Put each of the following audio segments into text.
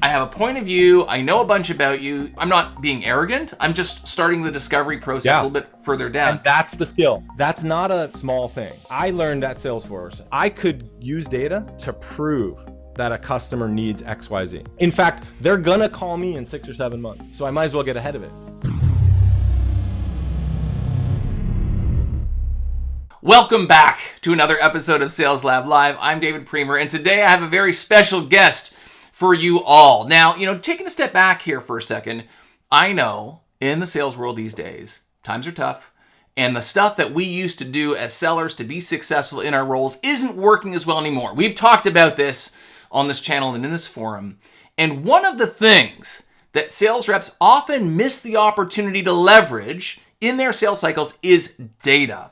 I have a point of view. I know a bunch about you. I'm not being arrogant. I'm just starting the discovery process a little bit further down. And that's the skill. That's not a small thing. I learned at Salesforce, I could use data to prove that a customer needs XYZ. In fact, they're gonna call me in 6 or 7 months. So I might as well get ahead of it. Welcome back to another episode of Sales Lab Live. I'm David Premer, and today I have a very special guest for you all. Now, taking a step back here for a second, I know in the sales world these days, times are tough, and the stuff that we used to do as sellers to be successful in our roles isn't working as well anymore. We've talked about this on this channel and in this forum, and one of the things that sales reps often miss the opportunity to leverage in their sales cycles is data.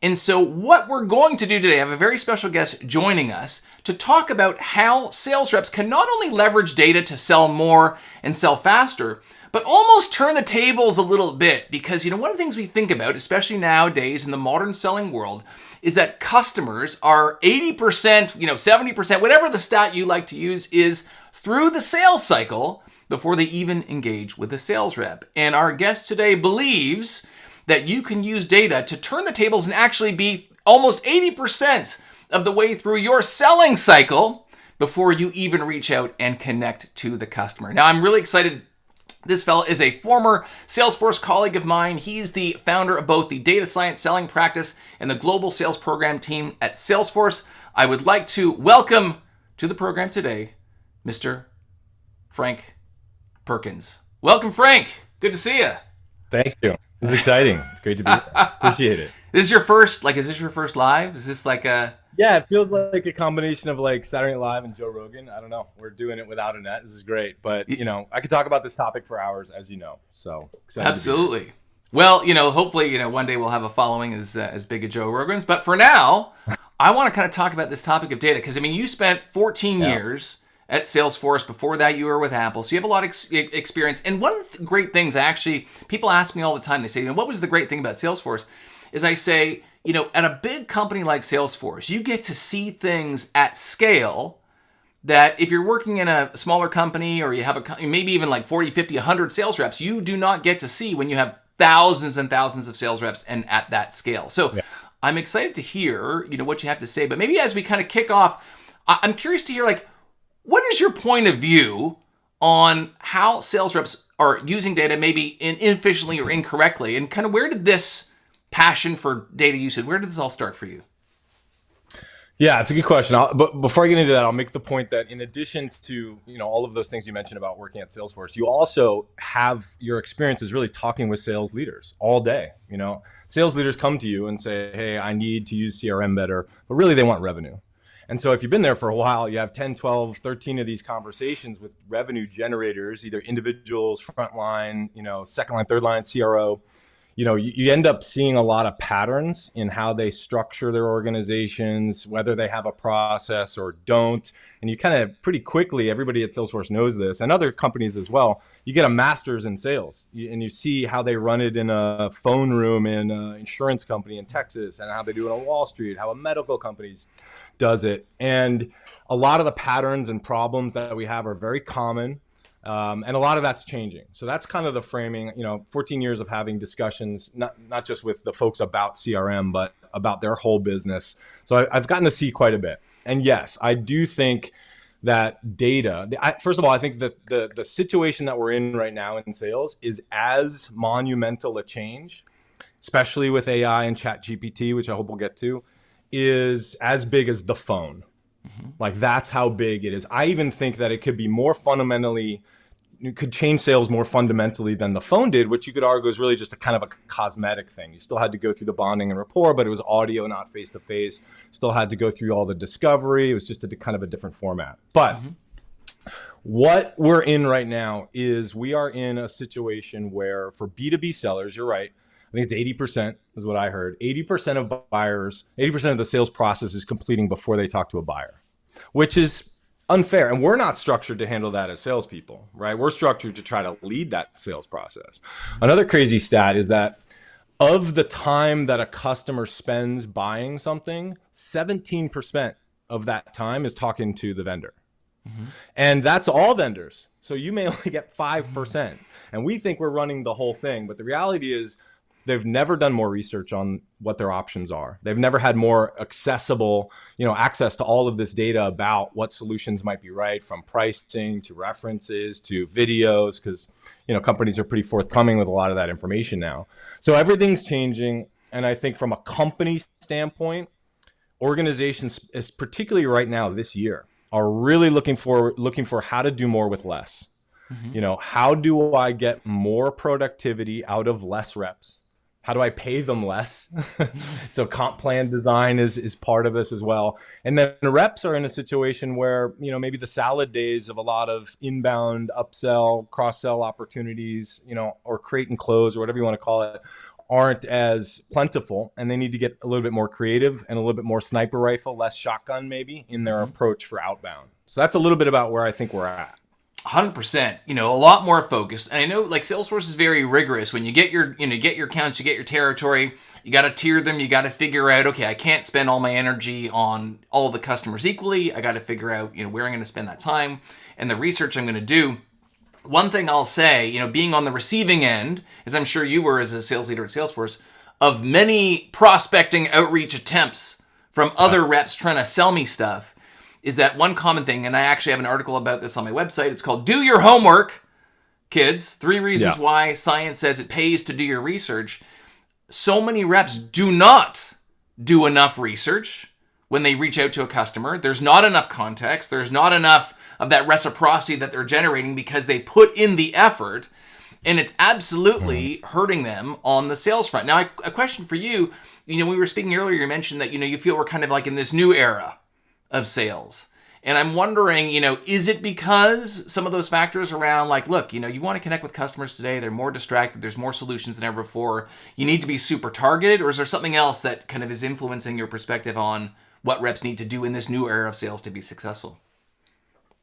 And so what we're going to do today, I have a very special guest joining us to talk about how sales reps can not only leverage data to sell more and sell faster, but almost turn the tables a little bit. Because, one of the things we think about, especially nowadays in the modern selling world, is that customers are 80%, 70%, whatever the stat you like to use, is through the sales cycle before they even engage with a sales rep. And our guest today believes that you can use data to turn the tables and actually be almost 80% of the way through your selling cycle before you even reach out and connect to the customer. Now, I'm really excited. This fellow is a former Salesforce colleague of mine. He's the founder of both the data science selling practice and the global sales program team at Salesforce. I would like to welcome to the program today, Mr. Frank Perkins. Welcome, Frank. Good to see you. Thank you. This is exciting. It's great to be here. Appreciate it. Is this your first live? Is this like a... Yeah, it feels like a combination of like Saturday Night Live and Joe Rogan. I don't know. We're doing it without a net. This is great. But, I could talk about this topic for hours, as you know. So excited. Absolutely. Well, hopefully, one day we'll have a following as big as Joe Rogan's. But for now, I want to kind of talk about this topic of data. Because, you spent 14 years at Salesforce. Before that, you were with Apple. So you have a lot of experience. And one of the great things, people ask me all the time, they say, what was the great thing about Salesforce? Is I say, at a big company like Salesforce, you get to see things at scale that if you're working in a smaller company or you have maybe even like 40, 50, 100 sales reps, you do not get to see when you have thousands and thousands of sales reps and at that scale. So I'm excited to hear, what you have to say. But maybe as we kind of kick off, I'm curious to hear, what is your point of view on how sales reps are using data maybe inefficiently or incorrectly? And kind of where did this passion for data usage, where did this all start for you? Yeah, it's a good question. But before I get into that, I'll make the point that in addition to all of those things you mentioned about working at Salesforce, you also have your experiences really talking with sales leaders all day. Sales leaders come to you and say, hey, I need to use CRM better, but really they want revenue. And so if you've been there for a while, you have 10, 12, 13 of these conversations with revenue generators, either individuals, frontline, second line, third line, CRO. You end up seeing a lot of patterns in how they structure their organizations, whether they have a process or don't. And you kind of pretty quickly, everybody at Salesforce knows this, and other companies as well, you get a master's in sales. And you see how they run it in a phone room in an insurance company in Texas, and how they do it on Wall Street, how a medical company does it. And a lot of the patterns and problems that we have are very common. And a lot of that's changing. So that's kind of the framing, 14 years of having discussions, not just with the folks about CRM, but about their whole business. So I've gotten to see quite a bit. And yes, I do think that data, first of all, I think that the situation that we're in right now in sales is as monumental a change, especially with AI and ChatGPT, which I hope we'll get to, is as big as the phone. Like that's how big it is. I even think that it could be more fundamentally, it could change sales more fundamentally than the phone did, which you could argue is really just a kind of a cosmetic thing. You still had to go through the bonding and rapport, but it was audio, not face-to-face. Still had to go through all the discovery. It was just a kind of a different format. But what we're in right now is we are in a situation where for B2B sellers, you're right, I think it's 80% is what I heard. 80% of buyers, 80% of the sales process is completing before they talk to a buyer, which is unfair. And we're not structured to handle that as salespeople, right? We're structured to try to lead that sales process. Another crazy stat is that of the time that a customer spends buying something, 17% of that time is talking to the vendor. And that's all vendors. So you may only get 5%. And we think we're running the whole thing. But the reality is they've never done more research on what their options are. They've never had more accessible, access to all of this data about what solutions might be right, from pricing to references to videos, because, companies are pretty forthcoming with a lot of that information now. So everything's changing. And I think from a company standpoint, organizations, is particularly right now this year, are really looking for how to do more with less. How do I get more productivity out of less reps? How do I pay them less? So comp plan design is part of this as well. And then the reps are in a situation where, maybe the salad days of a lot of inbound upsell, cross-sell opportunities, or create and close, or whatever you want to call it, aren't as plentiful, and they need to get a little bit more creative and a little bit more sniper rifle, less shotgun maybe in their approach for outbound. So that's a little bit about where I think we're at. 100%, a lot more focused. And I know like Salesforce is very rigorous. When you get your, get your accounts, you get your territory, you got to tier them. You got to figure out, okay, I can't spend all my energy on all the customers equally. I got to figure out, where I'm going to spend that time and the research I'm going to do. One thing I'll say, being on the receiving end, as I'm sure you were as a sales leader at Salesforce, of many prospecting outreach attempts from other reps trying to sell me stuff, is that one common thing, and I actually have an article about this on my website. It's called Do Your Homework, Kids. 3 reasons why science says it pays to do your research. So many reps do not do enough research when they reach out to a customer. There's not enough context. There's not enough of that reciprocity that they're generating because they put in the effort, and it's absolutely hurting them on the sales front. Now, a question for you, we were speaking earlier, you mentioned that, you feel we're kind of like in this new era of sales. And I'm wondering, is it because some of those factors around like, look, you want to connect with customers today, they're more distracted, there's more solutions than ever before, you need to be super targeted, or is there something else that kind of is influencing your perspective on what reps need to do in this new era of sales to be successful?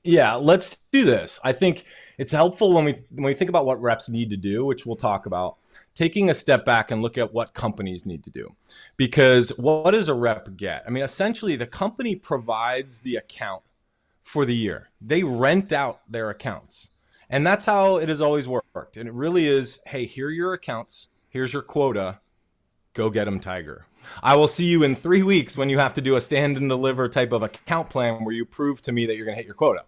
Yeah, let's do this. I think it's helpful when we think about what reps need to do, which we'll talk about, taking a step back and look at what companies need to do. Because what does a rep get? I mean, essentially, the company provides the account for the year. They rent out their accounts. And that's how it has always worked. And it really is, hey, here are your accounts. Here's your quota. Go get them, Tiger. I will see you in 3 weeks when you have to do a stand and deliver type of account plan where you prove to me that you're going to hit your quota.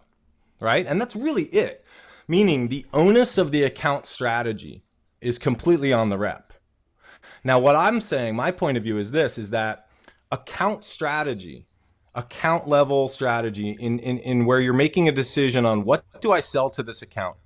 Right? And that's really it. Meaning the onus of the account strategy is completely on the rep. Now, what I'm saying, my point of view is this, is that account strategy, account level strategy in where you're making a decision on what do I sell to this account?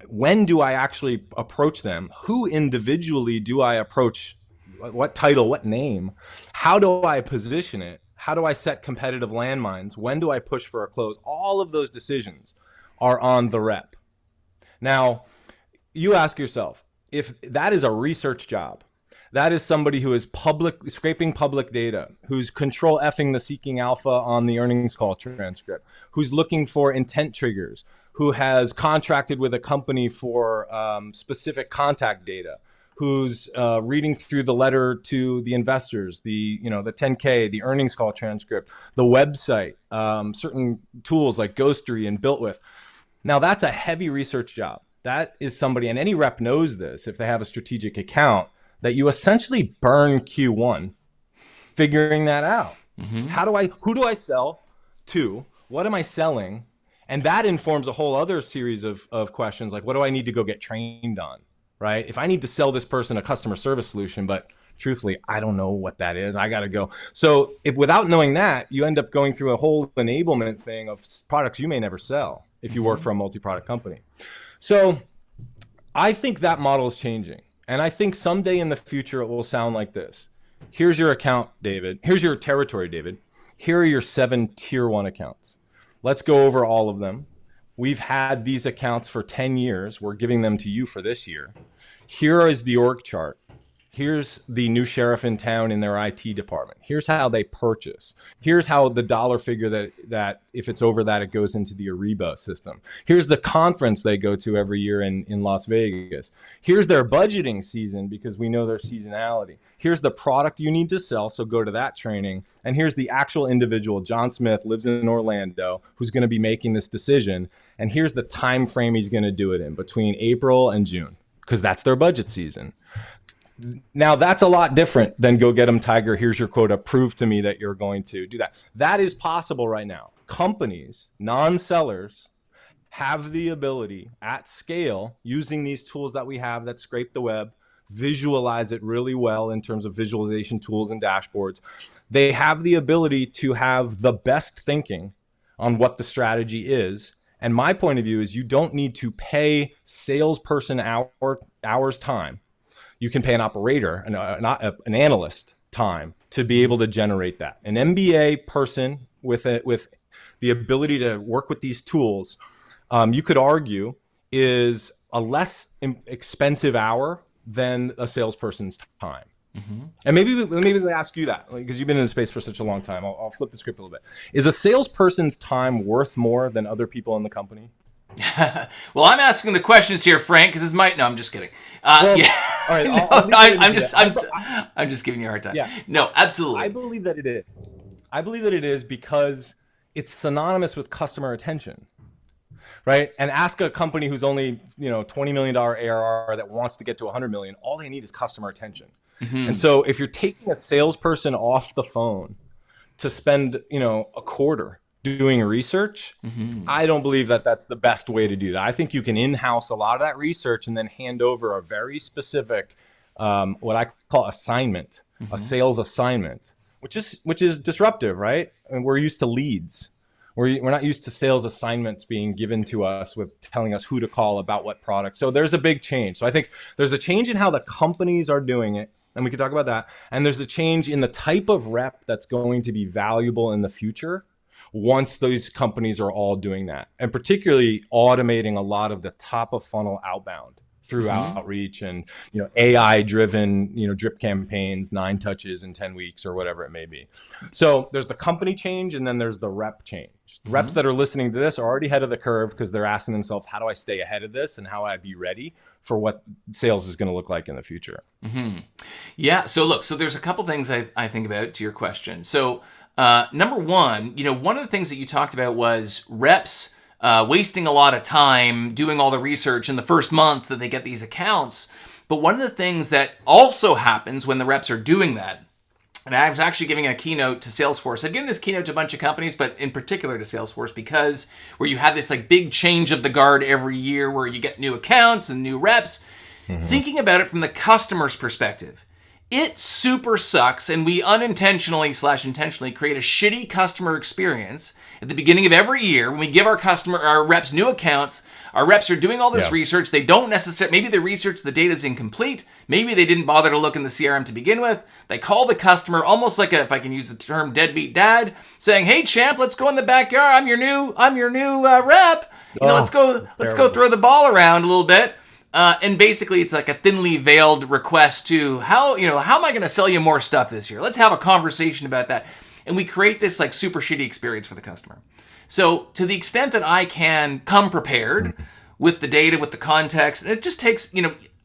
When do I actually approach them? Who individually do I approach? What title, what name? How do I position it? How do I set competitive landmines? When do I push for a close? All of those decisions are on the rep. Now, you ask yourself, if that is a research job, that is somebody who is scraping public data, who's control effing the seeking alpha on the earnings call transcript, who's looking for intent triggers, who has contracted with a company for specific contact data, who's reading through the letter to the investors, the 10K, the earnings call transcript, the website, certain tools like Ghostery and Built With. Now, that's a heavy research job. That is somebody, and any rep knows this if they have a strategic account, that you essentially burn Q1 figuring that out. Who do I sell to? What am I selling? And that informs a whole other series of questions, like what do I need to go get trained on? Right? If I need to sell this person a customer service solution, but truthfully, I don't know what that is, I got to go. So if without knowing that, you end up going through a whole enablement thing of products you may never sell if you work for a multi-product company. So I think that model is changing. And I think someday in the future, it will sound like this. Here's your account, David. Here's your territory, David. Here are your 7 tier 1 accounts. Let's go over all of them. We've had these accounts for 10 years. We're giving them to you for this year. Here is the org chart. Here's the new sheriff in town in their IT department. Here's how they purchase. Here's how the dollar figure that if it's over that, it goes into the Ariba system. Here's the conference they go to every year in Las Vegas. Here's their budgeting season because we know their seasonality. Here's the product you need to sell, so go to that training. And here's the actual individual, John Smith, lives in Orlando, who's going to be making this decision. And here's the time frame he's going to do it in between April and June, because that's their budget season. Now, that's a lot different than go get them, Tiger. Here's your quota. Prove to me that you're going to do that. That is possible right now. Companies, non-sellers, have the ability at scale, using these tools that we have that scrape the web, visualize it really well in terms of visualization tools and dashboards. They have the ability to have the best thinking on what the strategy is. And my point of view is you don't need to pay salesperson hours time. You can pay an operator, an analyst time to be able to generate that. An MBA person with the ability to work with these tools, you could argue, is a less expensive hour than a salesperson's time. Mm-hmm. And maybe let me ask you that, because you've been in the space for such a long time. I'll flip the script a little bit. Is a salesperson's time worth more than other people in the company? Well, I'm asking the questions here, Frank, because this might. No, I'm just kidding. Yeah. All right. I'm just giving you a hard time. Yeah. No, absolutely. I believe that it is. I believe that it is because it's synonymous with customer attention, right? And ask a company who's only $20 million ARR that wants to get to 100 million. All they need is customer attention. Mm-hmm. And so if you're taking a salesperson off the phone to spend a quarter doing research, mm-hmm. I don't believe that that's the best way to do that. I think you can in-house a lot of that research and then hand over a very specific, what I call assignment, mm-hmm. a sales assignment, which is disruptive, right? And we're used to leads. We're not used to sales assignments being given to us with telling us who to call about what product. So there's a big change. So I think there's a change in how the companies are doing it, and we could talk about that. And there's a change in the type of rep that's going to be valuable in the future once those companies are all doing that, and particularly automating a lot of the top of funnel outbound through mm-hmm. outreach and AI driven drip campaigns, 9 touches in 10 weeks or whatever it may be. So there's the company change, and then there's the rep change. Mm-hmm. Reps that are listening to this are already ahead of the curve because they're asking themselves, how do I stay ahead of this, and how I be ready for what sales is going to look like in the future. Mm-hmm. Yeah. So there's a couple things I think about to your question. So number one, one of the things that you talked about was reps wasting a lot of time doing all the research in the first month that they get these accounts. But one of the things that also happens when the reps are doing that, and I was actually giving a keynote to Salesforce. I've given this keynote to a bunch of companies, but in particular to Salesforce, because where you have this big change of the guard every year where you get new accounts and new reps, mm-hmm. thinking about it from the customer's perspective. It super sucks, and we unintentionally/intentionally create a shitty customer experience at the beginning of every year when we give our reps new accounts. Our reps are doing all this research. They don't necessarily, maybe the research, the data is incomplete. Maybe they didn't bother to look in the CRM to begin with. They call the customer almost like if I can use the term deadbeat dad, saying, "Hey champ, let's go in the backyard. I'm your new rep. Let's go throw the ball around a little bit." And basically, it's like a thinly veiled request to how am I going to sell you more stuff this year? Let's have a conversation about that. And we create this super shitty experience for the customer. So to the extent that I can come prepared with the data, with the context, and it just takes,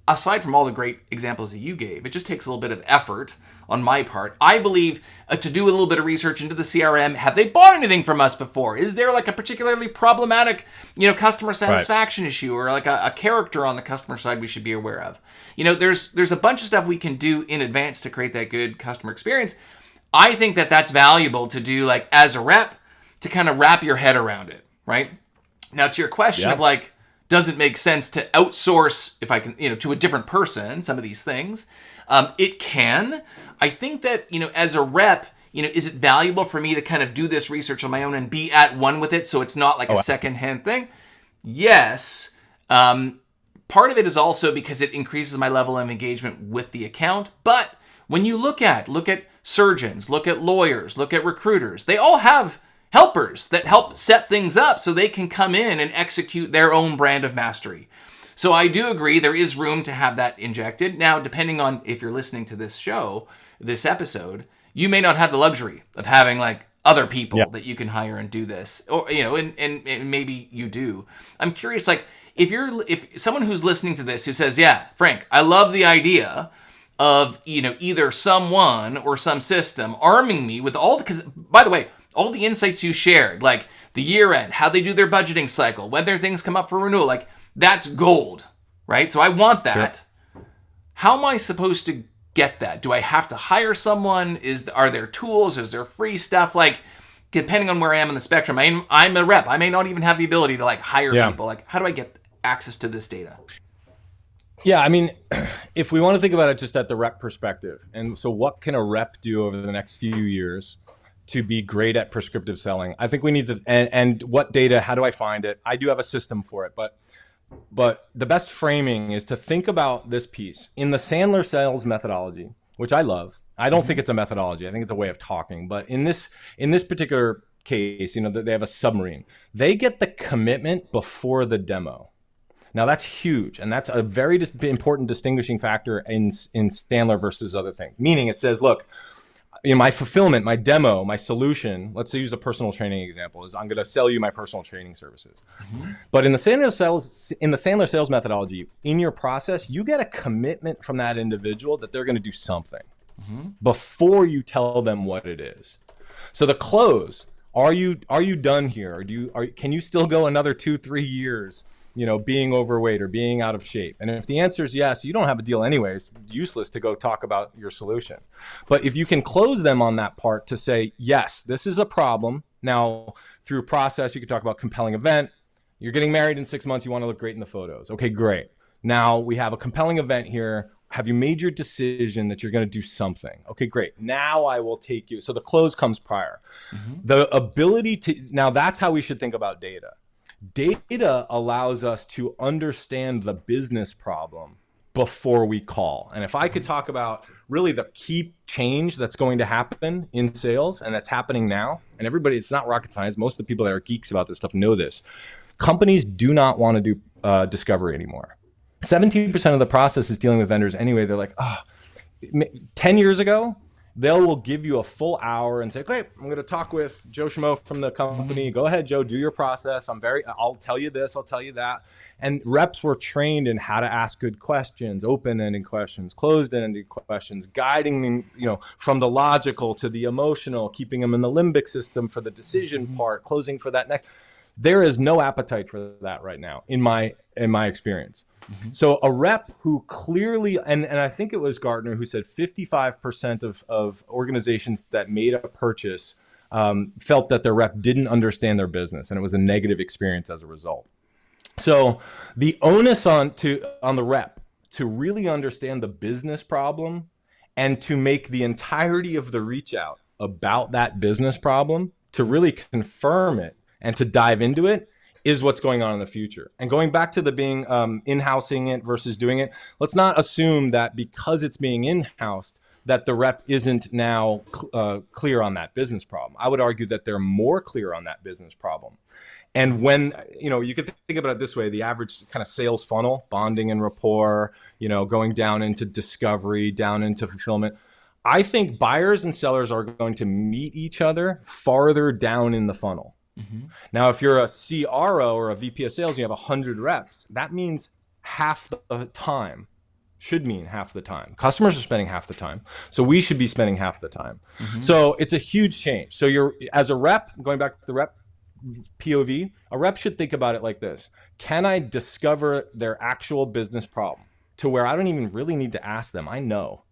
aside from all the great examples that you gave, it just takes a little bit of effort on my part. I believe to do a little bit of research into the CRM. Have they bought anything from us before? Is there a particularly problematic, customer satisfaction issue, or a character on the customer side we should be aware of? There's a bunch of stuff we can do in advance to create that good customer experience. I think that that's valuable to do as a rep to kind of wrap your head around it, right? Now to your question of does it make sense to outsource if I can, to a different person, some of these things? It can. I think that, as a rep, is it valuable for me to kind of do this research on my own and be at one with it so it's not a secondhand thing? Yes. Part of it is also because it increases my level of engagement with the account. But when you look at surgeons, look at lawyers, look at recruiters, they all have helpers that help set things up so they can come in and execute their own brand of mastery. So I do agree there is room to have that injected. Now, depending on if you're listening to this show, this episode, you may not have the luxury of having like other people that you can hire and do this, or and maybe you do. I'm curious, like if someone who's listening to this who says, yeah, Frank, I love the idea of either someone or some system arming me with because by the way, all the insights you shared, like the year end, how they do their budgeting cycle, when their things come up for renewal, like that's gold, right? So I want that. Sure. How am I supposed to get that? Do I have to hire someone? Are there tools? Is there free stuff? Like, depending on where I am in the spectrum, I'm a rep. I may not even have the ability to like hire people. Like, how do I get access to this data? Yeah, I mean, if we want to think about it just at the rep perspective, and so what can a rep do over the next few years to be great at prescriptive selling? I think we need to, and what data, how do I find it? I do have a system for it, but the best framing is to think about this piece in the Sandler sales methodology, which I love. I don't think it's a methodology. I think it's a way of talking. But in this particular case, they have a submarine. They get the commitment before the demo. Now that's huge, and that's a very important distinguishing factor in Sandler versus other things. Meaning, it says, look, my fulfillment, my demo, my solution, let's use a personal training example, is I'm going to sell you my personal training services. Mm-hmm. But in the Sandler sales methodology, in your process, you get a commitment from that individual that they're going to do something before you tell them what it is. So the close, are you done here? Or can you still go another 2-3 years, being overweight or being out of shape? And if the answer is yes, you don't have a deal anyway. It's useless to go talk about your solution. But if you can close them on that part to say, yes, this is a problem. Now, through a process, you could talk about compelling event. You're getting married in 6 months. You want to look great in the photos. Okay, great. Now we have a compelling event here. Have you made your decision that you're going to do something? Okay, great. Now I will take you. So the close comes prior. Mm-hmm. The ability to, now that's how we should think about data. Data allows us to understand the business problem before we call. And if I could talk about really the key change that's going to happen in sales, and that's happening now, and everybody, it's not rocket science. Most of the people that are geeks about this stuff know this. Companies do not want to do discovery anymore. 17% of the process is dealing with vendors anyway. They're like, 10 years ago, they will give you a full hour and say, great, I'm going to talk with Joe Schmo from the company. Go ahead, Joe, do your process. I'll tell you this, I'll tell you that. And reps were trained in how to ask good questions, open-ended questions, closed-ended questions, guiding them, from the logical to the emotional, keeping them in the limbic system for the decision part, closing for that next. There is no appetite for that right now in my experience. Mm-hmm. So a rep who clearly, and I think it was Gartner who said 55% of organizations that made a purchase felt that their rep didn't understand their business, and it was a negative experience as a result. So the onus on the rep to really understand the business problem and to make the entirety of the reach out about that business problem, to really confirm it and to dive into it, is what's going on in the future. And going back to the being in-housing it versus doing it, let's not assume that because it's being in-housed that the rep isn't now clear on that business problem. I would argue that they're more clear on that business problem. And when, you could think about it this way, the average kind of sales funnel, bonding and rapport, going down into discovery, down into fulfillment. I think buyers and sellers are going to meet each other farther down in the funnel. Mm-hmm. Now, if you're a CRO or a VP of sales, and you have 100 reps, that means half the time, should mean half the time. Customers are spending half the time. So we should be spending half the time. Mm-hmm. So it's a huge change. So you're, as a rep, going back to the rep POV, a rep should think about it like this. Can I discover their actual business problem to where I don't even really need to ask them? I know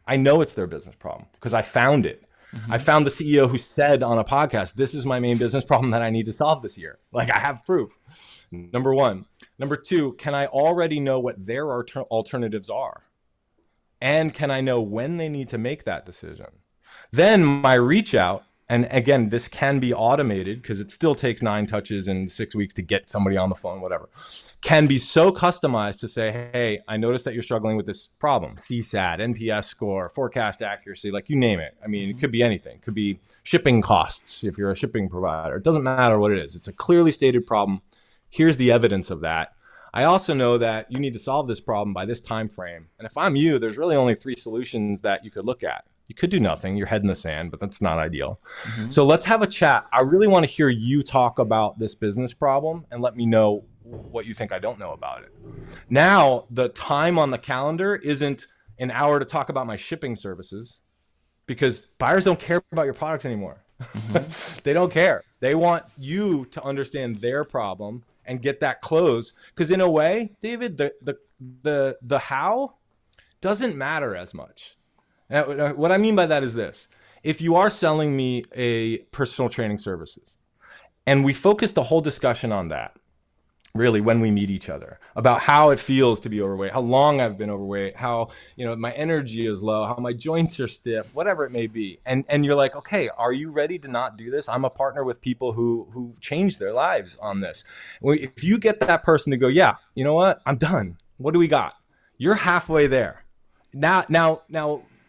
it's their business problem because I found it. Mm-hmm. I found the CEO who said on a podcast, this is my main business problem that I need to solve this year. Like, I have proof. Number one. Number two, can I already know what their alternatives are? And can I know when they need to make that decision? Then my reach out, and again, this can be automated because it still takes 9 touches and 6 weeks to get somebody on the phone, whatever, can be so customized to say, hey, I noticed that you're struggling with this problem, CSAT, NPS score, forecast accuracy, like you name it. I mean, it could be anything. It could be shipping costs if you're a shipping provider. It doesn't matter what it is. It's a clearly stated problem. Here's the evidence of that. I also know that you need to solve this problem by this time frame. And if I'm you, there's really only 3 solutions that you could look at. You could do nothing, your head in the sand, but that's not ideal. So let's have a chat. I really want to hear you talk about this business problem and let me know what you think I don't know about it. Now, the time on the calendar isn't an hour to talk about my shipping services, because buyers don't care about your products anymore. They don't care. They want you to understand their problem and get that close. Because in a way, David, the how doesn't matter as much. And what I mean by that is this. If you are selling me a personal training services, and we focus the whole discussion on that, really, when we meet each other, about how it feels to be overweight, how long I've been overweight, how, my energy is low, how my joints are stiff, whatever it may be. And you're like, okay, are you ready to not do this? I'm a partner with people who change their lives on this. If you get that person to go, yeah, you know what? I'm done. What do we got? You're halfway there. Now,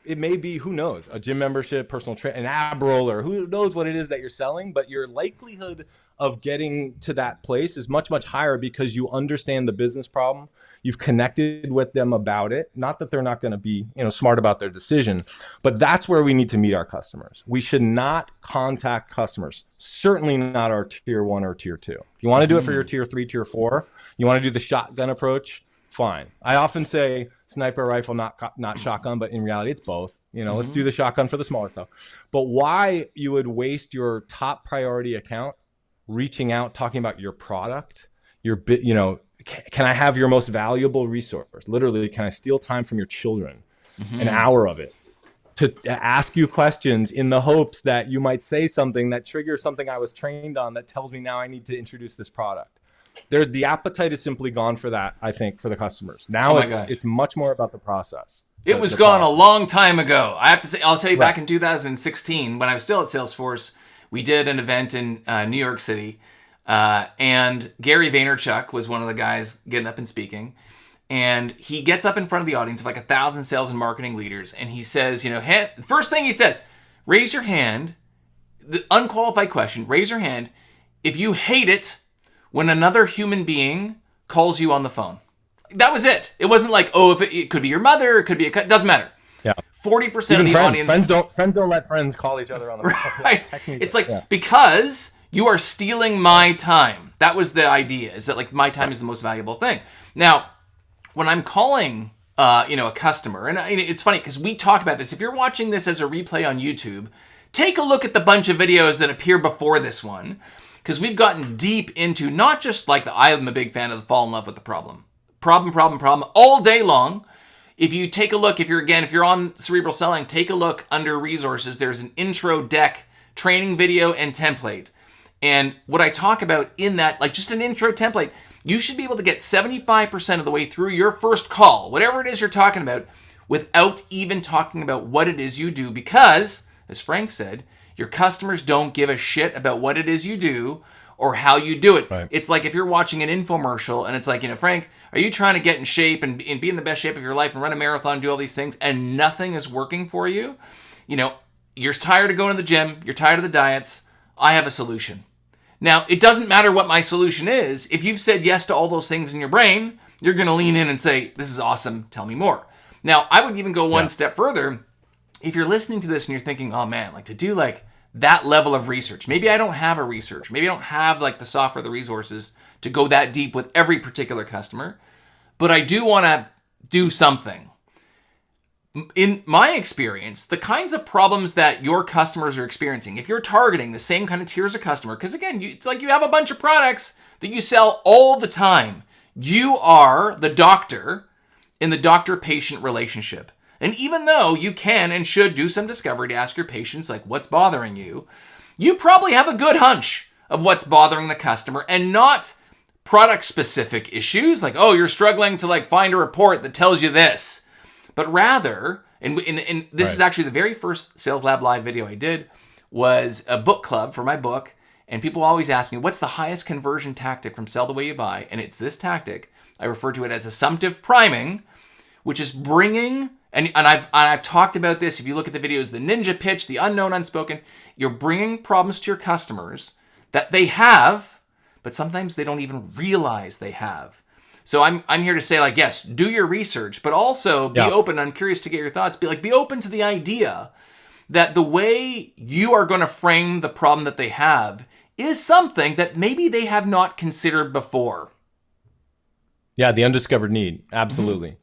it may be, who knows, a gym membership, personal trainer, an ab roller, who knows what it is that you're selling, but your likelihood of getting to that place is much, much higher because you understand the business problem. You've connected with them about it. Not that they're not going to be, smart about their decision, but that's where we need to meet our customers. We should not contact customers, certainly not our tier 1 or tier 2. If you want to do it for your tier 3, tier 4, you want to do the shotgun approach, fine. I often say sniper rifle, not shotgun, but in reality, it's both. Let's do the shotgun for the smaller stuff. But why you would waste your top priority account reaching out, talking about your product, can I have your most valuable resource? Literally, can I steal time from your children, an hour of it, to ask you questions in the hopes that you might say something that triggers something I was trained on that tells me now I need to introduce this product. The appetite is simply gone for that, I think, for the customers. Now it's much more about the process. It was gone a long time ago. I have to say, I'll tell you, back in 2016, when I was still at Salesforce, we did an event in New York City, and Gary Vaynerchuk was one of the guys getting up and speaking. And he gets up in front of the audience of like 1,000 sales and marketing leaders, and he says, first thing he says, raise your hand, the unqualified question, raise your hand if you hate it when another human being calls you on the phone. That was it. It wasn't like, if it could be your mother, it could be doesn't matter. Yeah. 40% of the audience. Friends don't let friends call each other on the phone. Right. It's like, because you are stealing my time. That was the idea, is that like my time is the most valuable thing. Now, when I'm calling, a customer, and it's funny because we talk about this. If you're watching this as a replay on YouTube, take a look at the bunch of videos that appear before this one, because we've gotten deep into not just like I'm a big fan of the fall in love with the problem all day long. If you take a look, if you're on Cerebral Selling, take a look under resources. There's an intro deck, training video, and template. And what I talk about in that, like just an intro template, you should be able to get 75% of the way through your first call, whatever it is you're talking about, without even talking about what it is you do. Because, as Frank said, your customers don't give a shit about what it is you do or how you do it. Right. It's like if you're watching an infomercial and it's like, Frank, are you trying to get in shape and be in the best shape of your life and run a marathon and do all these things and nothing is working for you? You're tired of going to the gym. You're tired of the diets. I have a solution. Now, it doesn't matter what my solution is. If you've said yes to all those things in your brain, you're going to lean in and say, this is awesome. Tell me more. Now, I would even go one step further. If you're listening to this and you're thinking, oh man, like to do like that level of research, maybe I don't have a research. Maybe I don't have like the software, the resources to go that deep with every particular customer, but I do want to do something. In my experience, the kinds of problems that your customers are experiencing, if you're targeting the same kind of tiers of customer, because again, it's like you have a bunch of products that you sell all the time. You are the doctor in the doctor-patient relationship. And even though you can and should do some discovery to ask your patients, like, what's bothering you, you probably have a good hunch of what's bothering the customer and not product-specific issues, like, you're struggling to like find a report that tells you this. But rather, and this is actually the very first Sales Lab Live video I did, was a book club for my book. And people always ask me, what's the highest conversion tactic from Sell the Way You Buy? And it's this tactic. I refer to it as assumptive priming, which is bringing, and I've talked about this. If you look at the videos, the ninja pitch, the unknown, unspoken, you're bringing problems to your customers that they have, but sometimes they don't even realize they have. So I'm here to say, like, yes, do your research, but also be open. I'm curious to get your thoughts. Be open to the idea that the way you are going to frame the problem that they have is something that maybe they have not considered before. Yeah, the undiscovered need. Absolutely.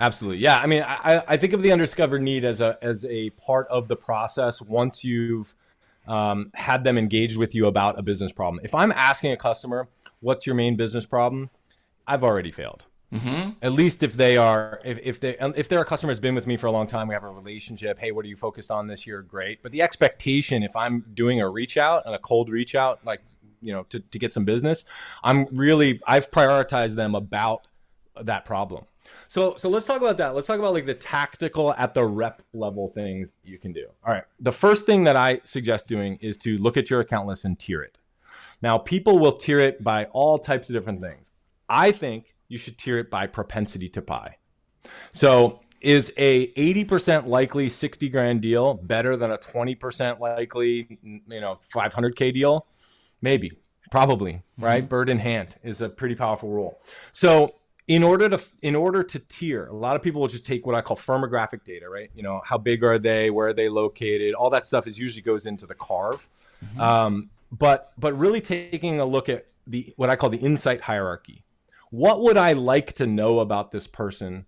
Absolutely. Yeah. I mean, I think of the undiscovered need as a part of the process once you've had them engaged with you about a business problem. If I'm asking a customer, what's your main business problem? I've already failed. At least if they're a customer who's been with me for a long time, we have a relationship. Hey, what are you focused on this year? Great. But the expectation, if I'm doing a reach out and a cold reach out, like, to get some business, I've prioritized them about that problem. So let's talk about that. Let's talk about like the tactical at the rep level things you can do. All right. The first thing that I suggest doing is to look at your account list and tier it. Now, people will tier it by all types of different things. I think you should tier it by propensity to buy. So is a 80% likely 60 grand deal better than a 20% likely, $500K deal? Maybe, probably, right? Bird in hand is a pretty powerful rule. So in order to tier, a lot of people will just take what I call firmographic data, right? How big are they? Where are they located? All that stuff usually goes into the carve. But really taking a look at what I call the insight hierarchy. What would I like to know about this person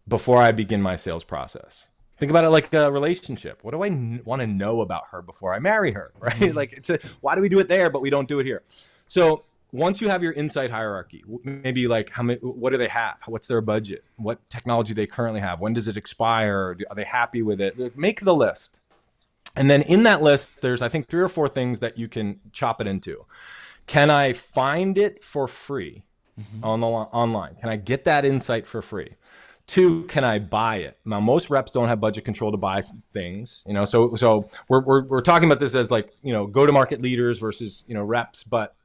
before I begin my sales process? Think about it like a relationship. What do I want to know about her before I marry her, right? Like why do we do it there, but we don't do it here? So once you have your insight hierarchy, maybe like what do they have? What's their budget? What technology they currently have? When does it expire? Are they happy with it? Make the list. And then in that list, there's, I think, 3 or 4 things that you can chop it into. Can I find it for free online? Can I get that insight for free? 2, can I buy it? Now, most reps don't have budget control to buy things, so we're talking about this as like, go-to-market leaders versus, reps, but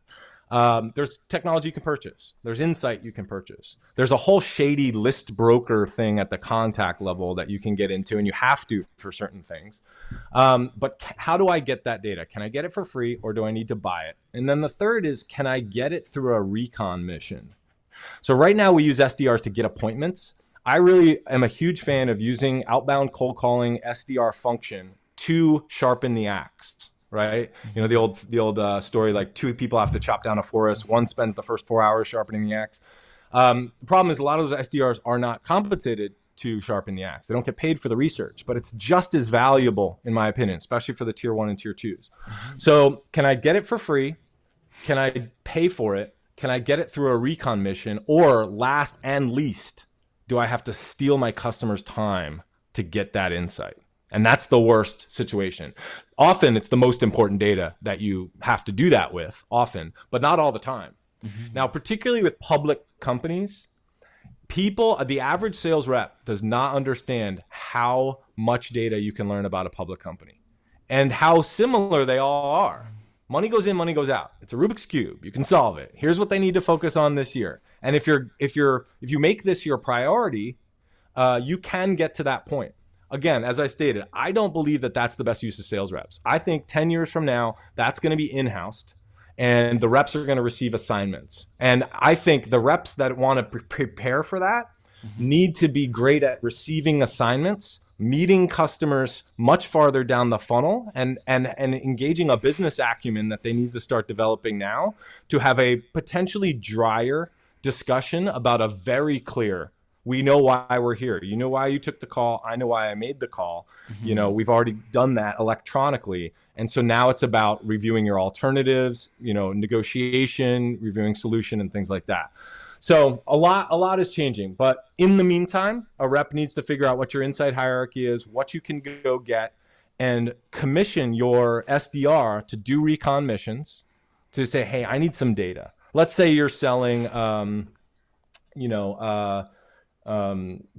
there's technology you can purchase. There's insight you can purchase. There's a whole shady list broker thing at the contact level that you can get into, and you have to for certain things. But how do I get that data? Can I get it for free, or do I need to buy it? And then the third is, can I get it through a recon mission? So right now we use SDRs to get appointments. I really am a huge fan of using outbound cold calling SDR function to sharpen the axe. Right? The old story, like 2 people have to chop down a forest. One spends the first 4 hours sharpening the axe. The problem is a lot of those SDRs are not compensated to sharpen the axe. They don't get paid for the research, but it's just as valuable, in my opinion, especially for the tier 1 and tier 2s. So can I get it for free? Can I pay for it? Can I get it through a recon mission? Or last and least, do I have to steal my customer's time to get that insight? And that's the worst situation. Often it's the most important data that you have to do that with, often, but not all the time. Now, particularly with public companies, the average sales rep does not understand how much data you can learn about a public company and how similar they all are. Money goes in, money goes out. It's a Rubik's Cube. You can solve it. Here's what they need to focus on this year. And if you make this your priority, you can get to that point. Again, as I stated, I don't believe that that's the best use of sales reps. I think 10 years from now, that's going to be in-housed and the reps are going to receive assignments. And I think the reps that want to prepare for that need to be great at receiving assignments, meeting customers much farther down the funnel, and engaging a business acumen that they need to start developing now to have a potentially drier discussion about a very clear, we know why we're here. You know why you took the call. I know why I made the call. We've already done that electronically. And so now it's about reviewing your alternatives, negotiation, reviewing solution, and things like that. So a lot is changing. But in the meantime, a rep needs to figure out what your insight hierarchy is, what you can go get, and commission your SDR to do recon missions to say, hey, I need some data. Let's say you're selling,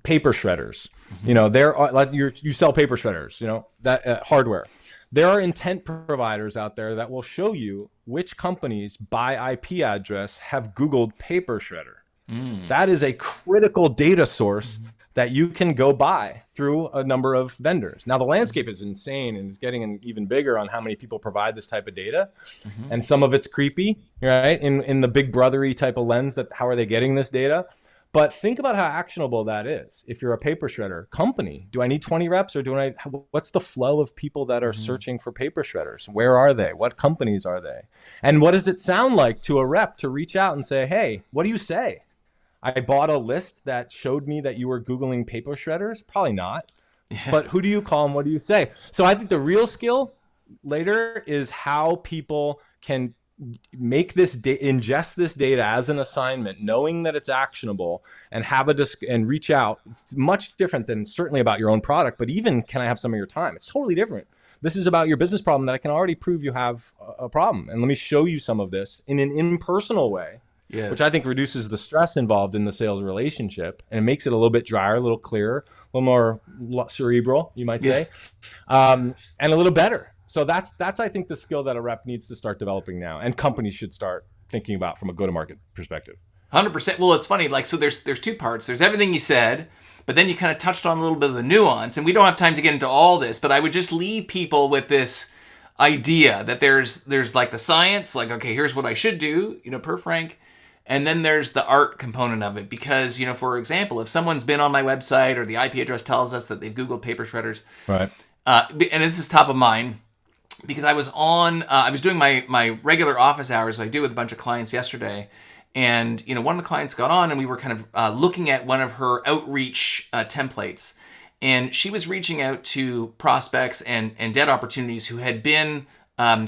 paper shredders. You sell paper shredders, that hardware. There are intent providers out there that will show you which companies by IP address have Googled paper shredder. That is a critical data source that you can go buy through a number of vendors. Now, the landscape is insane and is getting even bigger on how many people provide this type of data. And some of it's creepy, right? In the big brothery type of lens that how are they getting this data? But think about how actionable that is. If you're a paper shredder company, do I need 20 reps or what's the flow of people that are searching for paper shredders? Where are they? What companies are they? And what does it sound like to a rep to reach out and say, hey, what do you say? I bought a list that showed me that you were Googling paper shredders. Probably not. Yeah. But who do you call and what do you say? So I think the real skill later is how people can make this ingest this data as an assignment, knowing that it's actionable, and have and reach out. It's much different than certainly about your own product, but even can I have some of your time? It's totally different. This is about your business problem that I can already prove you have a problem. And let me show you some of this in an impersonal way, which I think reduces the stress involved in the sales relationship and makes it a little bit drier, a little clearer, a little more cerebral, you might say, and a little better. So that's I think the skill that a rep needs to start developing now, and companies should start thinking about from a go-to-market perspective. 100%. Well, it's funny. Like, so there's two parts. There's everything you said, but then you kind of touched on a little bit of the nuance, and we don't have time to get into all this. But I would just leave people with this idea that there's like the science, like, okay, here's what I should do, per Frank, and then there's the art component of it. Because for example, if someone's been on my website or the IP address tells us that they've Googled paper shredders, right? And this is top of mind. Because I was doing my regular office hours I do with a bunch of clients yesterday, and one of the clients got on and we were kind of looking at one of her outreach templates, and she was reaching out to prospects and debt opportunities who had been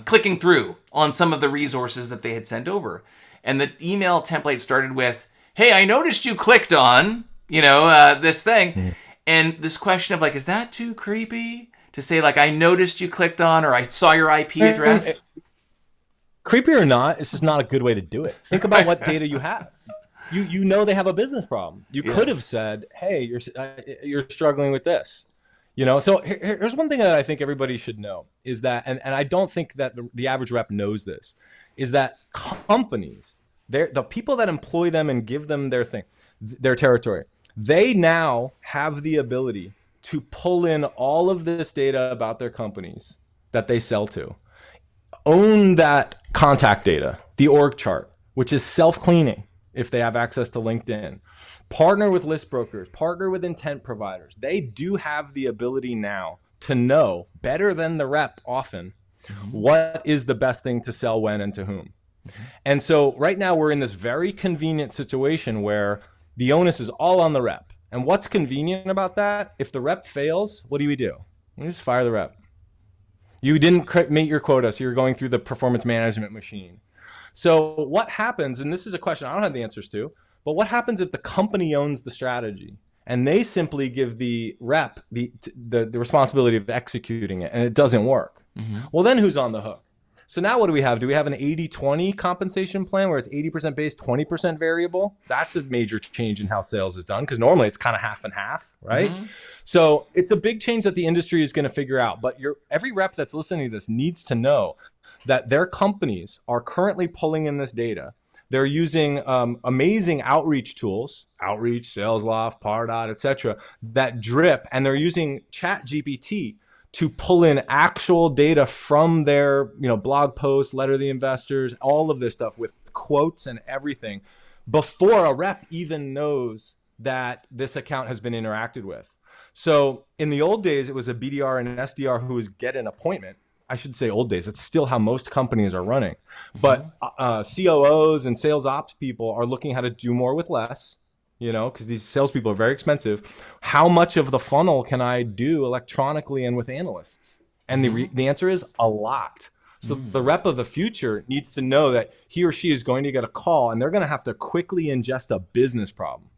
clicking through on some of the resources that they had sent over, and the email template started with, "Hey, I noticed you clicked on this thing," and this question of like, is that too creepy? To say, like, I noticed you clicked on, or I saw your IP address. Creepy or not, it's just not a good way to do it. Think about what data you have. You know they have a business problem. You could have said, hey, you're struggling with this. So here's one thing that I think everybody should know is that, and I don't think that the average rep knows this, is that companies, the people that employ them and give them their territory, they now have the ability to pull in all of this data about their companies that they sell to, own that contact data, the org chart, which is self-cleaning if they have access to LinkedIn, partner with list brokers, partner with intent providers. They do have the ability now to know better than the rep often what is the best thing to sell when and to whom. And so right now we're in this very convenient situation where the onus is all on the rep. And what's convenient about that? If the rep fails, what do? We just fire the rep. You didn't meet your quota, so you're going through the performance management machine. So what happens, and this is a question I don't have the answers to, but what happens if the company owns the strategy and they simply give the rep the responsibility of executing it and it doesn't work? Well, then who's on the hook? So now what do we have? Do we have an 80-20 compensation plan where it's 80% base, 20% variable? That's a major change in how sales is done because normally it's kind of half and half, right? So it's a big change that the industry is going to figure out. But every rep that's listening to this needs to know that their companies are currently pulling in this data. They're using amazing outreach tools, Outreach, SalesLoft, Pardot, etc., that drip, and they're using ChatGPT to pull in actual data from their blog posts, letter to the investors, all of this stuff with quotes and everything before a rep even knows that this account has been interacted with. So in the old days, it was a BDR and an SDR who would get an appointment. I should say old days. It's still how most companies are running. But COOs and sales ops people are looking how to do more with less. Because these salespeople are very expensive. How much of the funnel can I do electronically and with analysts? And the answer is a lot. So the rep of the future needs to know that he or she is going to get a call and they're going to have to quickly ingest a business problem.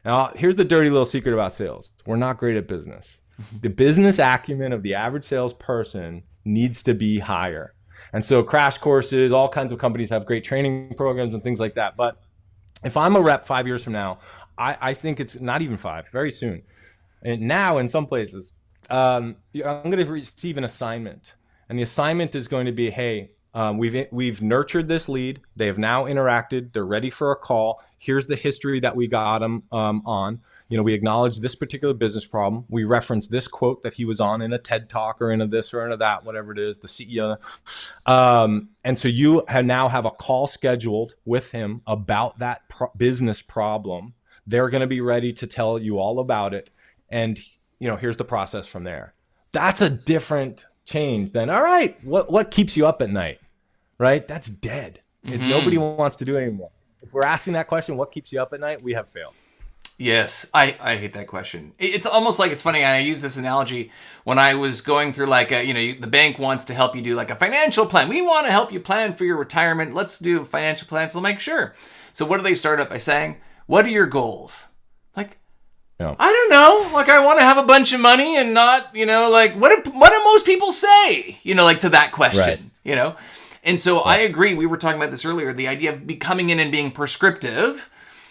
Now, here's the dirty little secret about sales. We're not great at business. The business acumen of the average salesperson needs to be higher. And so crash courses, all kinds of companies have great training programs and things like that. But if I'm a rep 5 years from now, I think it's not even 5, very soon. And now in some places, I'm going to receive an assignment. And the assignment is going to be, hey, We've nurtured this lead. They have now interacted. They're ready for a call. Here's the history that we got them on. We acknowledge this particular business problem. We reference this quote that he was on in a TED Talk or in a this or in a that, whatever it is, the CEO. And so you now have a call scheduled with him about that business problem. They're going to be ready to tell you all about it. And, here's the process from there. That's a different change than, all right, what keeps you up at night, right? That's dead. Mm-hmm. Nobody wants to do it anymore. If we're asking that question, what keeps you up at night? We have failed. Yes, I hate that question. It's almost like, it's funny, I use this analogy when I was going through the bank wants to help you do like a financial plan. We want to help you plan for your retirement. Let's do a financial plan, so make sure. So what do they start up by saying? What are your goals? Like, yeah. I don't know. Like, I want to have a bunch of money and not, what do most people say? To that question, right. And so I agree. We were talking about this earlier, the idea of coming in and being prescriptive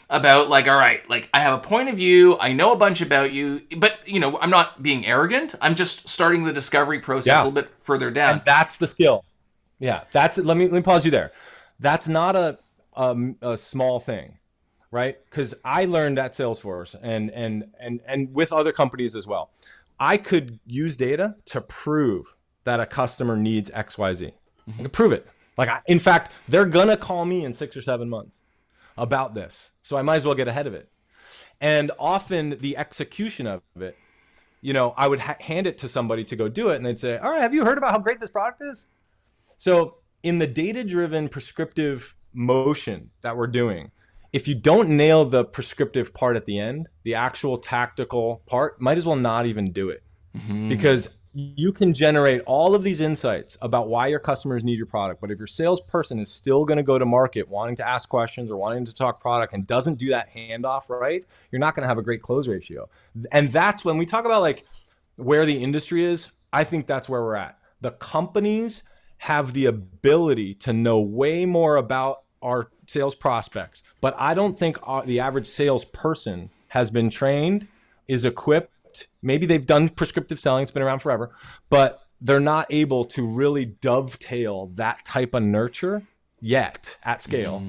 about all right, I have a point of view. I know a bunch about you, but I'm not being arrogant. I'm just starting the discovery process a little bit further down. And that's the skill. Yeah. That's it. Let me pause you there. That's not a small thing, right? Because I learned at Salesforce and with other companies as well. I could use data to prove that a customer needs XYZ. I can prove it. In fact, they're going to call me in 6 or 7 months about this. So I might as well get ahead of it. And often the execution of it, I would hand it to somebody to go do it. And they'd say, all right, have you heard about how great this product is? So in the data-driven prescriptive motion that we're doing, if you don't nail the prescriptive part at the end, the actual tactical part, might as well not even do it. Mm-hmm. Because you can generate all of these insights about why your customers need your product. But if your salesperson is still going to go to market wanting to ask questions or wanting to talk product and doesn't do that handoff right, you're not going to have a great close ratio. And that's when we talk about where the industry is. I think that's where we're at. The companies have the ability to know way more about our sales prospects, but I don't think the average salesperson has been trained, is equipped. Maybe they've done prescriptive selling, it's been around forever, but they're not able to really dovetail that type of nurture yet at scale.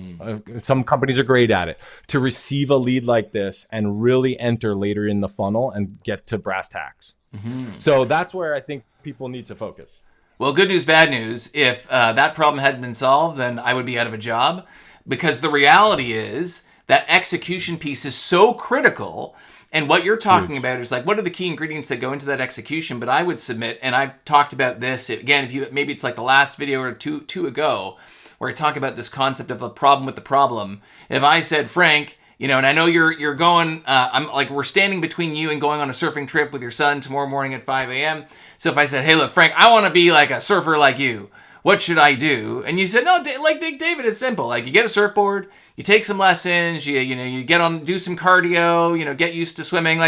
Some companies are great at it, to receive a lead like this and really enter later in the funnel and get to brass tacks. Mm-hmm. So that's where I think people need to focus. Well, good news, bad news. If that problem hadn't been solved, then I would be out of a job, because the reality is that execution piece is so critical. And what you're talking about is what are the key ingredients that go into that execution? But I would submit, and I've talked about this again, maybe it's the last video or two ago, where I talk about this concept of the problem with the problem. If I said, Frank, and I know you're going, we're standing between you and going on a surfing trip with your son tomorrow morning at 5 a.m. So if I said, hey, look, Frank, I want to be like a surfer like you. What should I do? And you said, no, David, it's simple. You get a surfboard, you take some lessons, you get on, do some cardio, get used to swimming.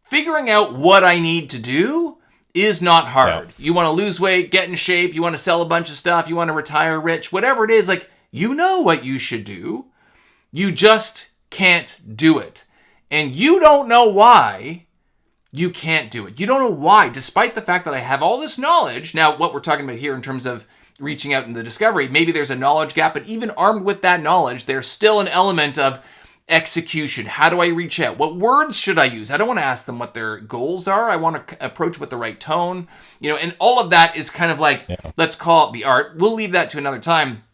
Figuring out what I need to do is not hard. Yeah. You want to lose weight, get in shape, you want to sell a bunch of stuff, you want to retire rich, whatever it is, you know what you should do. You just can't do it. And you don't know why you can't do it. You don't know why, despite the fact that I have all this knowledge. Now, what we're talking about here in terms of reaching out in the discovery, maybe there's a knowledge gap, but even armed with that knowledge, there's still an element of execution. How do I reach out? What words should I use? I don't want to ask them what their goals are. I want to approach with the right tone, and all of that is kind of let's call it the art. We'll leave that to another time.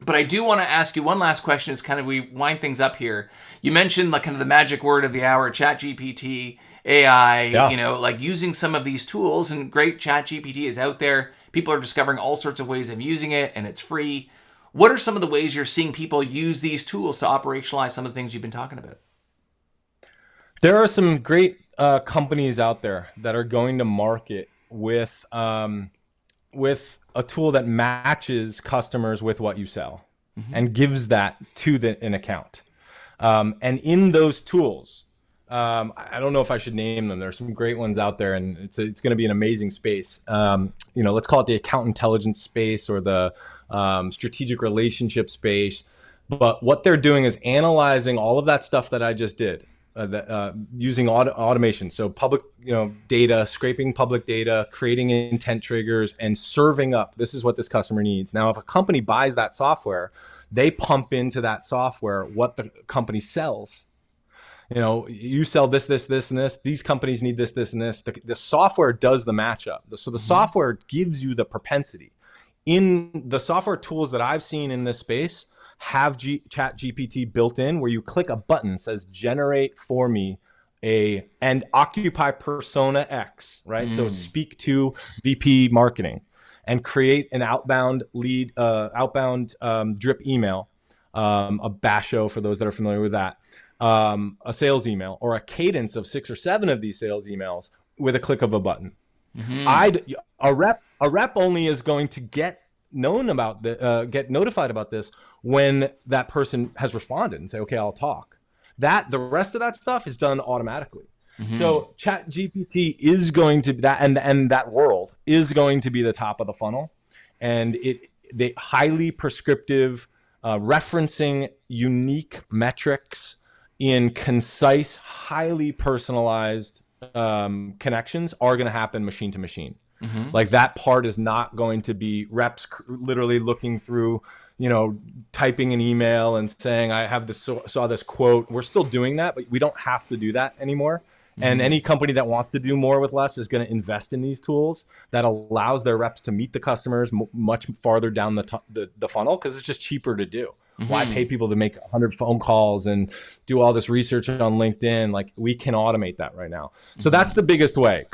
But I do want to ask you one last question as kind of we wind things up here. You mentioned kind of the magic word of the hour, ChatGPT, AI, using some of these tools, and great. ChatGPT is out there. People are discovering all sorts of ways of using it, and it's free. What are some of the ways you're seeing people use these tools to operationalize some of the things you've been talking about? There are some great companies out there that are going to market with a tool that matches customers with what you sell, and gives that to an account. And in those tools, I don't know if I should name them. There's some great ones out there, and it's going to be an amazing space. Let's call it the account intelligence space or the strategic relationship space. But what they're doing is analyzing all of that stuff that I just did using automation. So public, data, scraping public data, creating intent triggers, and serving up. This is what this customer needs. Now, if a company buys that software, they pump into that software what the company sells. You sell this, this, this, and this. These companies need this, this, and this. The software does the matchup. So the software gives you the propensity. In the software tools that I've seen in this space have Chat GPT built in, where you click a button that says generate for me and occupy persona X, right? So speak to VP marketing and create an outbound drip email, a basho for those that are familiar with that. A sales email, or a cadence of 6 or 7 of these sales emails with a click of a button. A rep only is going to get notified about this when that person has responded and say, okay, I'll talk. The rest of that stuff is done automatically. So Chat GPT is going to and that world is going to be the top of the funnel, and they highly prescriptive, referencing unique metrics in concise, highly personalized connections are going to happen machine to machine. Like that part is not going to be reps literally looking through, typing an email and saying, I have saw this quote. We're still doing that, but we don't have to do that anymore. And any company that wants to do more with less is going to invest in these tools that allows their reps to meet the customers much farther down the funnel, because it's just cheaper to do. Why pay people to make 100 phone calls and do all this research on LinkedIn? Like, we can automate that right now. So that's the biggest way.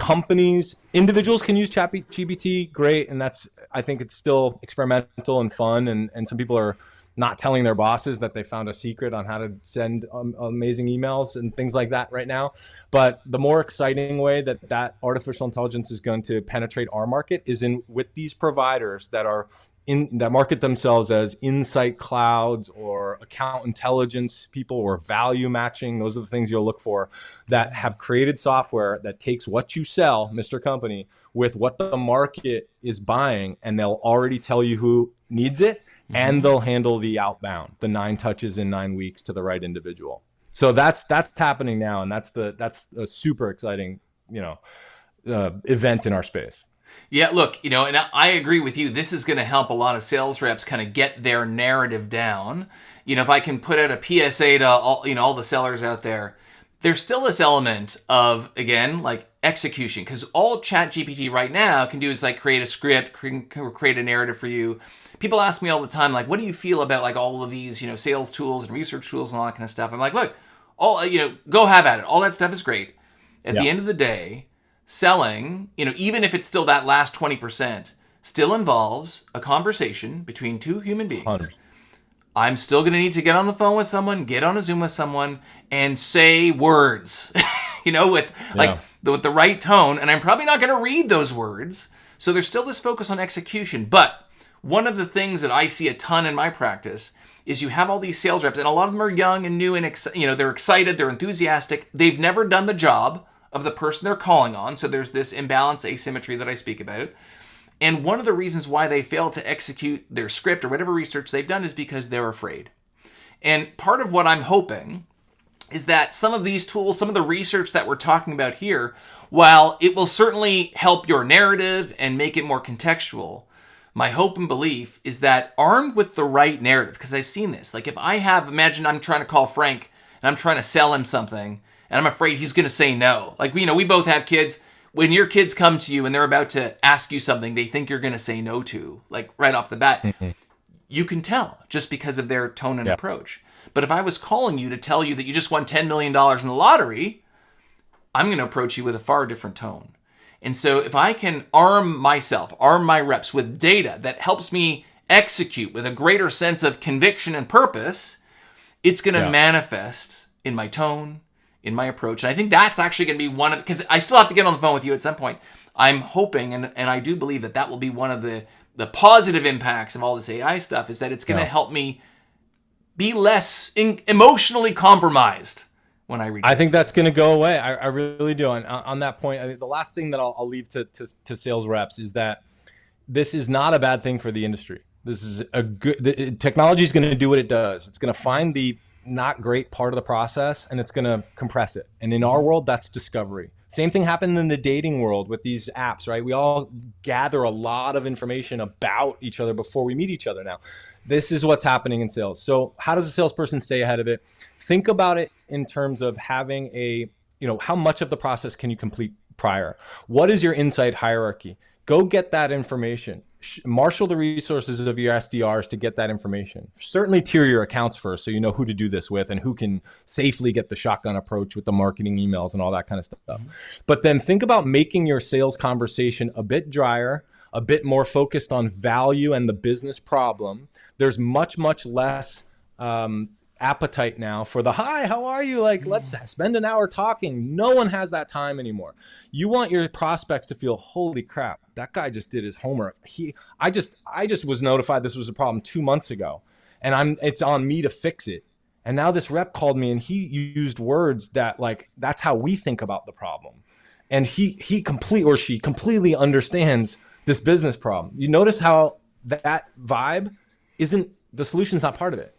Individuals can use ChatGPT, great. And I think it's still experimental and fun. And some people are not telling their bosses that they found a secret on how to send amazing emails and things like that right now. But the more exciting way that artificial intelligence is going to penetrate our market is with these providers that market themselves as insight clouds or account intelligence people or value matching. Those are the things you'll look for, that have created software that takes what you sell, Mr. Company, with what the market is buying, and they'll already tell you who needs it. And they'll handle the outbound, the 9 touches in 9 weeks to the right individual. So that's happening now, and that's a super exciting, event in our space. Yeah, look, and I agree with you. This is going to help a lot of sales reps kind of get their narrative down. If I can put out a PSA to all the sellers out there, there's still this element of, again, like execution, because all ChatGPT right now can do is like create a script, create a narrative for you. People ask me all the time, like, what do you feel about like all of these, sales tools and research tools and all that kind of stuff? I'm like, look, go have at it. All that stuff is great. At the end of the day, selling, even if it's still that last 20%, still involves a conversation between 2 human beings. 100%. I'm still going to need to get on the phone with someone, get on a Zoom with someone, and say words, with the right tone. And I'm probably not going to read those words. So there's still this focus on execution. But one of the things that I see a ton in my practice is you have all these sales reps, and a lot of them are young and new, and they're excited, they're enthusiastic. They've never done the job of the person they're calling on. So there's this imbalance, asymmetry that I speak about. And one of the reasons why they fail to execute their script or whatever research they've done is because they're afraid. And part of what I'm hoping is that some of these tools, some of the research that we're talking about here, while it will certainly help your narrative and make it more contextual, my hope and belief is that armed with the right narrative, because I've seen this, like if imagine I'm trying to call Frank and I'm trying to sell him something, and I'm afraid he's going to say no. Like, we both have kids. When your kids come to you and they're about to ask you something they think you're going to say no to, like right off the bat, you can tell just because of their tone and approach. But if I was calling you to tell you that you just won $10 million in the lottery, I'm going to approach you with a far different tone. And so if I can arm my reps with data that helps me execute with a greater sense of conviction and purpose, it's going to manifest in my tone, in my approach. And I think that's actually going to be because I still have to get on the phone with you at some point. I'm hoping, and I do believe that will be one of the positive impacts of all this AI stuff, is that it's going to help me be less emotionally compromised when I reach. I think that's going to go away. I really do. And on that point, I think the last thing that I'll leave to sales reps is that this is not a bad thing for the industry. This is technology is going to do what it does. It's going to find the not great part of the process, and it's going to compress it. And in our world, that's discovery. Same thing happened in the dating world with these apps, right? We all gather a lot of information about each other before we meet each other now. This is what's happening in sales. So how does a salesperson stay ahead of it? Think about it in terms of having how much of the process can you complete prior? What is your insight hierarchy? Go get that information. Marshal the resources of your SDRs to get that information. Certainly tier your accounts first so you know who to do this with and who can safely get the shotgun approach with the marketing emails and all that kind of stuff. Mm-hmm. But then think about making your sales conversation a bit drier, a bit more focused on value and the business problem. There's much, much less appetite now for the hi, how are you? Like, let's spend an hour talking. No one has that time anymore. You want your prospects to feel, holy crap, that guy just did his homework. I just was notified this was a problem 2 months ago, and it's on me to fix it. And now this rep called me and he used words that that's how we think about the problem. And she completely understands this business problem. You notice how that vibe the solution's not part of it.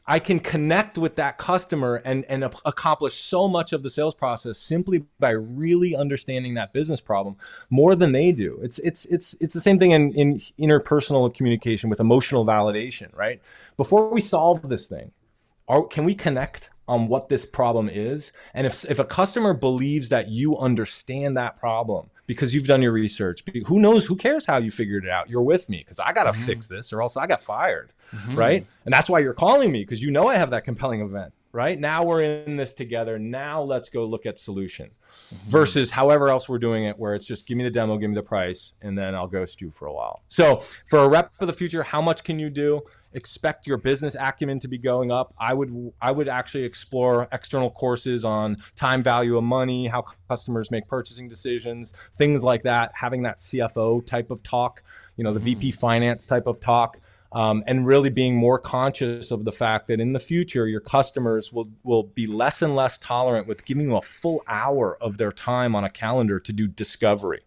I can connect with that customer and accomplish so much of the sales process simply by really understanding that business problem more than they do. It's the same thing in interpersonal communication with emotional validation, right? Before we solve this thing, can we connect on what this problem is? And if a customer believes that you understand that problem because you've done your research, who knows, who cares how you figured it out? You're with me because I got to fix this or else I got fired, right? And that's why you're calling me, because you know I have that compelling event, right? Now we're in this together. Now let's go look at solution versus however else we're doing it, where it's just give me the demo, give me the price, and then I'll ghost you for a while. So for a rep for the future, how much can you do? Expect your business acumen to be going up. I would actually explore external courses on time value of money, how customers make purchasing decisions, things like that, having that CFO type of talk, the VP finance type of talk, and really being more conscious of the fact that in the future, your customers will be less and less tolerant with giving you a full hour of their time on a calendar to do discovery.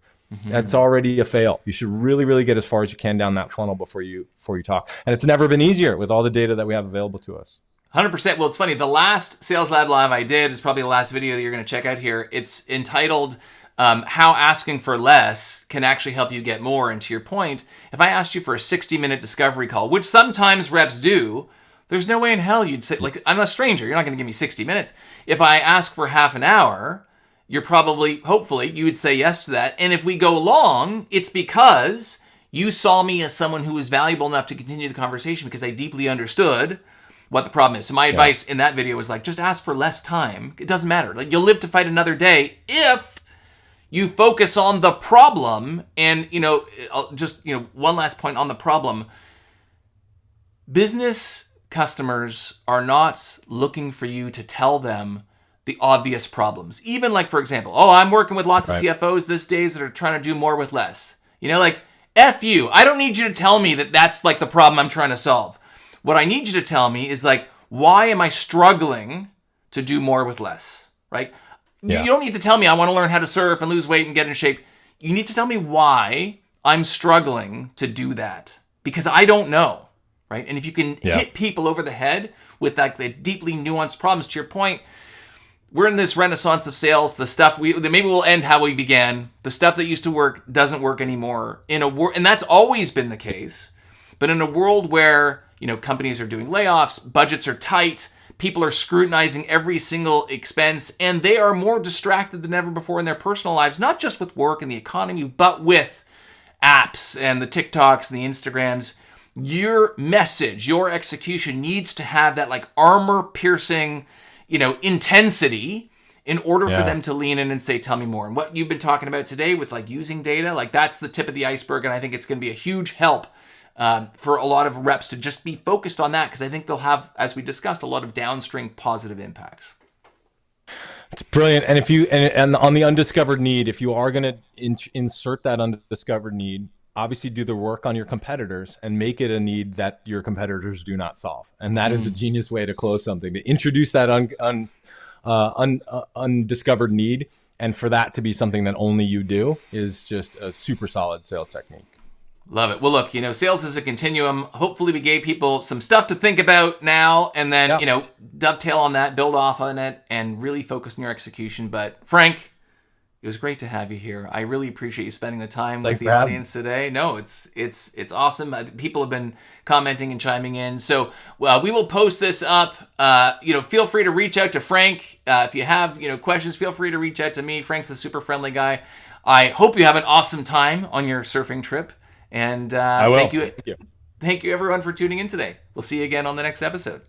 That's already a fail. You should really, really get as far as you can down that funnel before you talk. And it's never been easier with all the data that we have available to us. 100%. Well, it's funny. The last Sales Lab Live I did is probably the last video that you're going to check out here. It's entitled How Asking for Less Can Actually Help You Get More. And to your point, if I asked you for a 60-minute discovery call, which sometimes reps do, there's no way in hell you'd say, I'm a stranger. You're not going to give me 60 minutes. If I ask for half an hour, you're hopefully, you would say yes to that. And if we go long, it's because you saw me as someone who was valuable enough to continue the conversation because I deeply understood what the problem is. So my advice in that video was just ask for less time. It doesn't matter. You'll live to fight another day if you focus on the problem. And, one last point on the problem. Business customers are not looking for you to tell them the obvious problems. Even for example, I'm working with lots of CFOs these days that are trying to do more with less. F you. I don't need you to tell me that that's the problem I'm trying to solve. What I need you to tell me is why am I struggling to do more with less, right? Yeah. You don't need to tell me I want to learn how to surf and lose weight and get in shape. You need to tell me why I'm struggling to do that, because I don't know, right? And if you can hit people over the head with the deeply nuanced problems, to your point, we're in this renaissance of sales. The stuff maybe we'll end how we began. The stuff that used to work doesn't work anymore and that's always been the case. But in a world where, companies are doing layoffs, budgets are tight, people are scrutinizing every single expense, and they are more distracted than ever before in their personal lives, not just with work and the economy, but with apps and the TikToks and the Instagrams. Your message, your execution needs to have that armor-piercing intensity in order for them to lean in and say, tell me more. And what you've been talking about today with using data, that's the tip of the iceberg. And I think it's going to be a huge help for a lot of reps to just be focused on that, because I think they'll have, as we discussed, a lot of downstream positive impacts. It's brilliant. And and on the undiscovered need, if you are going to insert that undiscovered need, obviously do the work on your competitors and make it a need that your competitors do not solve. And that is a genius way to close something, to introduce that undiscovered need. And for that to be something that only you do is just a super solid sales technique. Love it. Well, look, sales is a continuum. Hopefully we gave people some stuff to think about now and then, dovetail on that, build off on it, and really focus on your execution. But Frank, it was great to have you here. I really appreciate you spending the time with the audience today. No, it's awesome. People have been commenting and chiming in. So we will post this up. Feel free to reach out to Frank. If you have, questions, feel free to reach out to me. Frank's a super friendly guy. I hope you have an awesome time on your surfing trip. And I will. Thank you everyone for tuning in today. We'll see you again on the next episode.